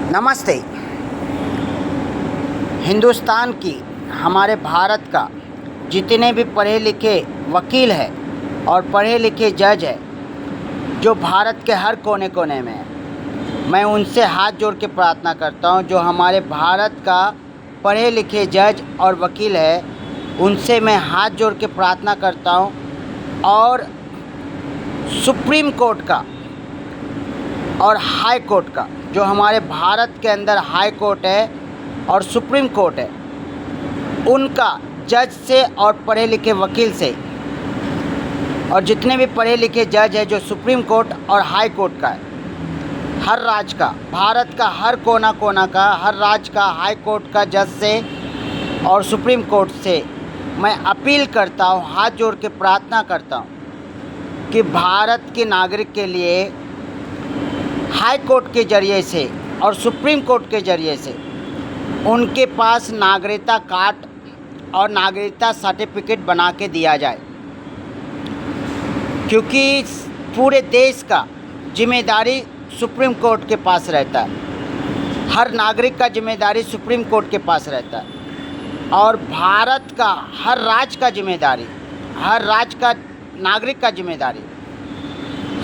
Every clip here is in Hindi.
नमस्ते। हिंदुस्तान की, हमारे भारत का जितने भी पढ़े लिखे वकील हैं और पढ़े लिखे जज हैं जो भारत के हर कोने कोने में हैं, मैं उनसे हाथ जोड़ के प्रार्थना करता हूं। जो हमारे भारत का पढ़े लिखे जज और वकील है, उनसे मैं हाथ जोड़ के प्रार्थना करता हूं। और सुप्रीम कोर्ट का और हाई कोर्ट का, जो हमारे भारत के अंदर हाई कोर्ट है और सुप्रीम कोर्ट है, उनका जज से और पढ़े लिखे वकील से, और जितने भी पढ़े लिखे जज हैं जो सुप्रीम कोर्ट और हाई कोर्ट का है, हर राज्य का, भारत का हर कोना कोना का, हर राज्य का हाई कोर्ट का जज से और सुप्रीम कोर्ट से मैं अपील करता हूँ, हाथ जोड़ के प्रार्थना करता हूँ कि भारत के नागरिक के लिए हाई कोर्ट के ज़रिए से और सुप्रीम कोर्ट के ज़रिए से उनके पास नागरिकता कार्ड और नागरिकता सर्टिफिकेट बना के दिया जाए, क्योंकि पूरे देश का जिम्मेदारी सुप्रीम कोर्ट के पास रहता है। हर नागरिक का जिम्मेदारी सुप्रीम कोर्ट के पास रहता है और भारत का हर राज्य का जिम्मेदारी, हर राज्य का नागरिक का जिम्मेदारी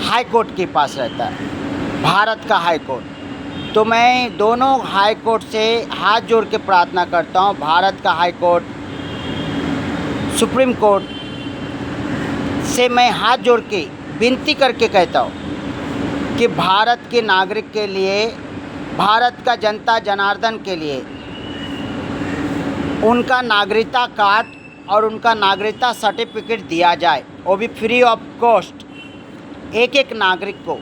हाई कोर्ट के पास रहता है, भारत का हाई कोर्ट। तो मैं दोनों हाई कोर्ट से हाथ जोड़ के प्रार्थना करता हूँ, भारत का हाई कोर्ट, सुप्रीम कोर्ट से मैं हाथ जोड़ के विनती करके कहता हूँ कि भारत के नागरिक के लिए, भारत का जनता जनार्दन के लिए उनका नागरिकता कार्ड और उनका नागरिकता सर्टिफिकेट दिया जाए, वो भी फ्री ऑफ कॉस्ट। एक एक नागरिक को,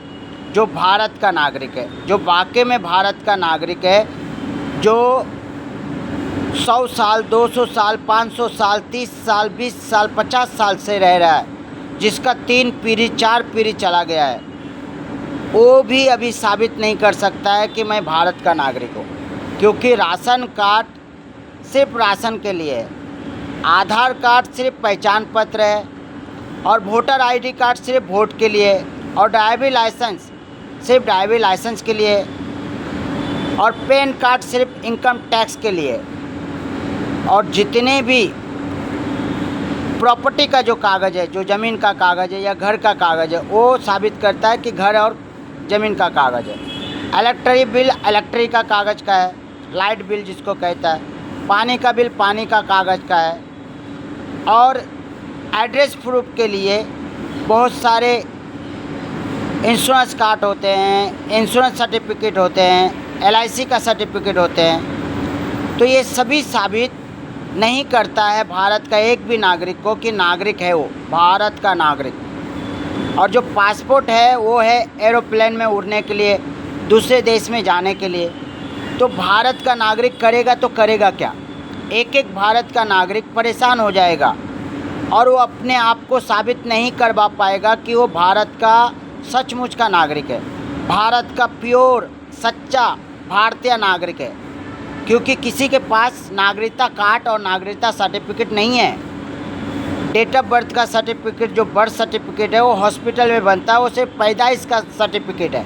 जो भारत का नागरिक है, जो वाकई में भारत का नागरिक है, जो 100 साल, 200 साल, 500 साल, 30 साल, 20 साल, 50 साल से रह रहा है, जिसका 3 पीढ़ी 4 पीढ़ी चला गया है, वो भी अभी साबित नहीं कर सकता है कि मैं भारत का नागरिक हूँ, क्योंकि राशन कार्ड सिर्फ राशन के लिए है, आधार कार्ड सिर्फ पहचान पत्र है, और वोटर आईडी कार्ड सिर्फ वोट के लिए, और ड्राइविंग लाइसेंस सिर्फ ड्राइविंग लाइसेंस के लिए, और पैन कार्ड सिर्फ इनकम टैक्स के लिए, और जितने भी प्रॉपर्टी का जो कागज़ है, जो ज़मीन का कागज़ है या घर का कागज़ है, वो साबित करता है कि घर और ज़मीन का कागज़ है। इलेक्ट्रिक बिल इलेक्ट्रिक का कागज़ का है, लाइट बिल जिसको कहता है, पानी का बिल पानी का कागज़ का है, और एड्रेस प्रूफ के लिए बहुत सारे इंश्योरेंस कार्ड होते हैं, इंश्योरेंस सर्टिफिकेट होते हैं, LIC का सर्टिफिकेट होते हैं। तो ये सभी साबित नहीं करता है भारत का एक भी नागरिक को कि नागरिक है वो भारत का नागरिक। और जो पासपोर्ट है वो है एरोप्लेन में उड़ने के लिए, दूसरे देश में जाने के लिए। तो भारत का नागरिक करेगा तो करेगा क्या? एक एक भारत का नागरिक परेशान हो जाएगा और वो अपने आप को साबित नहीं करवा पाएगा कि वो भारत का सचमुच का नागरिक है, भारत का प्योर सच्चा भारतीय नागरिक है, क्योंकि किसी के पास नागरिकता कार्ड और नागरिकता सर्टिफिकेट नहीं है। डेट ऑफ बर्थ का सर्टिफिकेट, जो बर्थ सर्टिफिकेट है, वो हॉस्पिटल में बनता है, वो सिर्फ पैदाइश का सर्टिफिकेट है,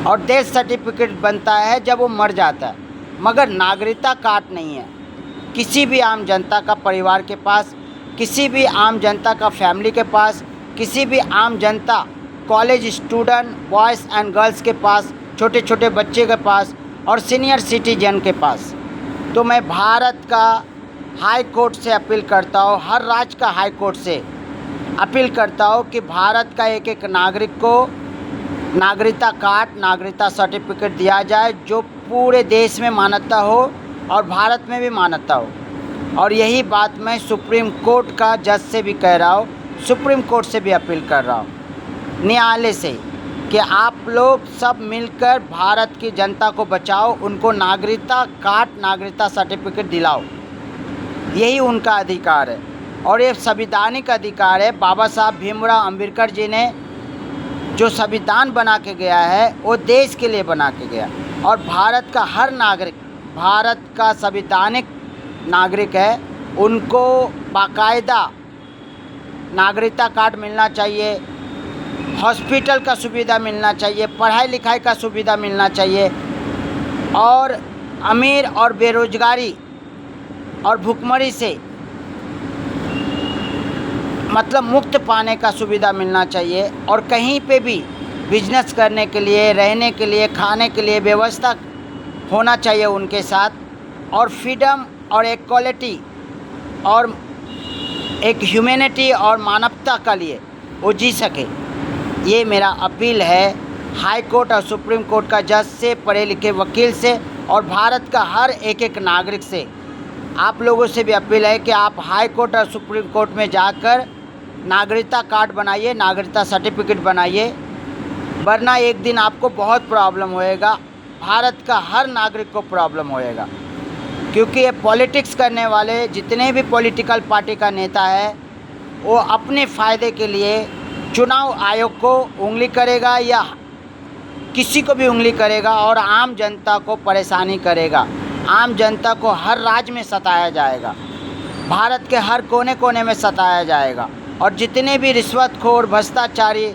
और डेथ सर्टिफिकेट बनता है जब वो मर जाता है, मगर नागरिकता कार्ड नहीं है। किसी भी आम जनता का परिवार के पास, किसी भी आम जनता का फैमिली के पास, किसी भी आम जनता college student boys and girls के पास, छोटे छोटे बच्चे के पास और सीनियर सिटीजन के पास। तो मैं भारत का हाई कोर्ट से अपील करता हूँ, हर राज्य का हाई कोर्ट से अपील करता हूँ कि भारत का एक एक नागरिक को नागरिकता कार्ड, नागरिकता सर्टिफिकेट दिया जाए, जो पूरे देश में मान्यता हो और भारत में भी मान्यता हो। और यही बात मैं सुप्रीम कोर्ट का जज से भी कह रहा हूँ, सुप्रीम कोर्ट से भी अपील कर रहा हूँ, न्यायालय से, कि आप लोग सब मिलकर भारत की जनता को बचाओ, उनको नागरिकता कार्ड, नागरिकता सर्टिफिकेट दिलाओ। यही उनका अधिकार है और ये संवैधानिक अधिकार है। बाबा साहब भीमराव अम्बेडकर जी ने जो संविधान बना के गया है, वो देश के लिए बना के गया, और भारत का हर नागरिक भारत का संवैधानिक नागरिक है, उनको बाकायदा नागरिकता कार्ड मिलना चाहिए, हॉस्पिटल का सुविधा मिलना चाहिए, पढ़ाई लिखाई का सुविधा मिलना चाहिए, और अमीर और बेरोजगारी और भुखमरी से मतलब मुक्त पाने का सुविधा मिलना चाहिए। और कहीं पे भी बिजनेस करने के लिए, रहने के लिए, खाने के लिए व्यवस्था होना चाहिए उनके साथ, और फ्रीडम और इक्वालिटी और एक ह्यूमैनिटी और मानवता का लिए वो जी सके। ये मेरा अपील है हाई कोर्ट और सुप्रीम कोर्ट का जज से, पढ़े लिखे वकील से और भारत का हर एक नागरिक से। आप लोगों से भी अपील है कि आप हाई कोर्ट और सुप्रीम कोर्ट में जाकर नागरिकता कार्ड बनाइए, नागरिकता सर्टिफिकेट बनाइए, वरना एक दिन आपको बहुत प्रॉब्लम होएगा। भारत का हर नागरिक को प्रॉब्लम होएगा, क्योंकि ये पॉलिटिक्स करने वाले जितने भी पॉलिटिकल पार्टी का नेता है वो अपने फ़ायदे के लिए चुनाव आयोग को उंगली करेगा या किसी को भी उंगली करेगा और आम जनता को परेशानी करेगा। आम जनता को हर राज्य में सताया जाएगा, भारत के हर कोने कोने में सताया जाएगा। और जितने भी रिश्वतखोर, भ्रष्टाचारी,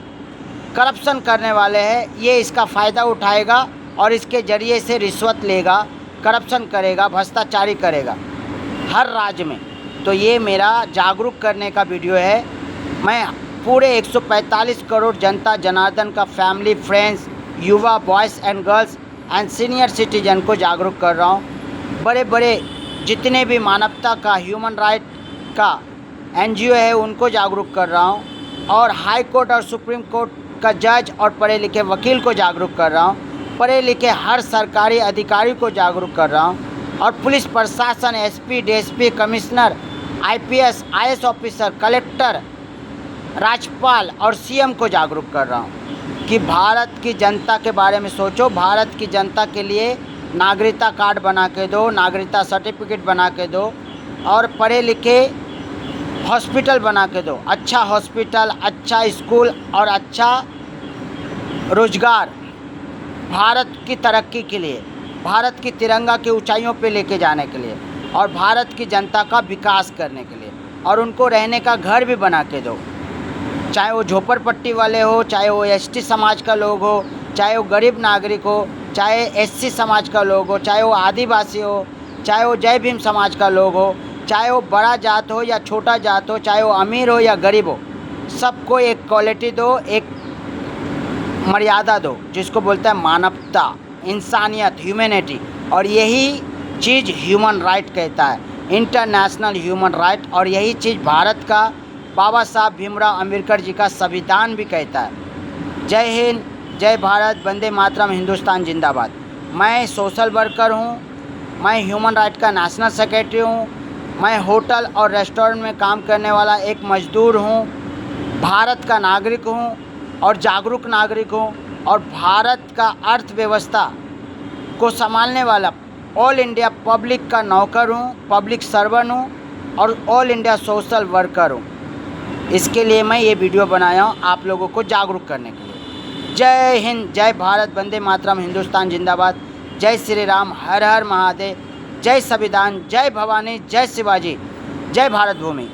करप्शन करने वाले हैं ये इसका फ़ायदा उठाएगा और इसके ज़रिए से रिश्वत लेगा, करप्शन करेगा, भ्रष्टाचारी करेगा हर राज्य में। तो ये मेरा जागरूक करने का वीडियो है। मैं पूरे 145 करोड़ जनता जनार्दन का फैमिली, फ्रेंड्स, युवा, boys and girls and senior citizen को जागरूक कर रहा हूँ। बड़े बड़े जितने भी मानवता का, ह्यूमन राइट का एनजीओ है उनको जागरूक कर रहा हूँ, और हाई कोर्ट और सुप्रीम कोर्ट का जज और पढ़े लिखे वकील को जागरूक कर रहा हूँ, पढ़े लिखे हर सरकारी अधिकारी को जागरूक कर रहा हूँ, और पुलिस प्रशासन, SP, DSP, commissioner, IPS, IAS officer, collector, राज्यपाल और सीएम को जागरूक कर रहा हूँ कि भारत की जनता के बारे में सोचो। भारत की जनता के लिए नागरिकता कार्ड बना के दो, नागरिकता सर्टिफिकेट बना के दो, और पढ़े लिखे हॉस्पिटल बना के दो। अच्छा हॉस्पिटल, अच्छा स्कूल और अच्छा रोजगार भारत की तरक्की के लिए, भारत की तिरंगा की ऊंचाइयों पे लेके जाने के लिए, और भारत की जनता का विकास करने के लिए। और उनको रहने का घर भी बना के दो, चाहे वो झोपड़पट्टी वाले हो, चाहे वो एसटी समाज का लोग हो, चाहे वो गरीब नागरिक हो, चाहे एससी समाज का लोग हो, चाहे वो आदिवासी हो, चाहे वो जय भीम समाज का लोग हो, चाहे वो बड़ा जात हो या छोटा जात हो, चाहे वो अमीर हो या गरीब हो, सबको एक क्वालिटी दो, एक मर्यादा दो, जिसको बोलते हैं मानवता, इंसानियत, ह्यूमैनिटी। और यही चीज़ ह्यूमन राइट कहता है, इंटरनेशनल ह्यूमन राइट। और यही चीज़ भारत का बाबा साहब भीमराव अम्बेडकर जी का संविधान भी कहता है। जय हिंद, जय भारत, वंदे मातरम, हिंदुस्तान जिंदाबाद। मैं सोशल वर्कर हूँ, मैं ह्यूमन राइट का नेशनल सेक्रेटरी हूँ, मैं होटल और रेस्टोरेंट में काम करने वाला एक मज़दूर हूँ, भारत का नागरिक हूँ और जागरूक नागरिक हूँ, और भारत का अर्थव्यवस्था को संभालने वाला ऑल इंडिया पब्लिक का नौकर हूँ, पब्लिक सर्वेंट हूँ और ऑल इंडिया सोशल वर्कर हूँ। इसके लिए मैं ये वीडियो बनाया हूँ आप लोगों को जागरूक करने के लिए। जय हिंद, जय भारत, वंदे मातरम, हिंदुस्तान जिंदाबाद। जय श्री राम, हर हर महादेव, जय संविधान, जय भवानी, जय शिवाजी, जय भारत भूमि।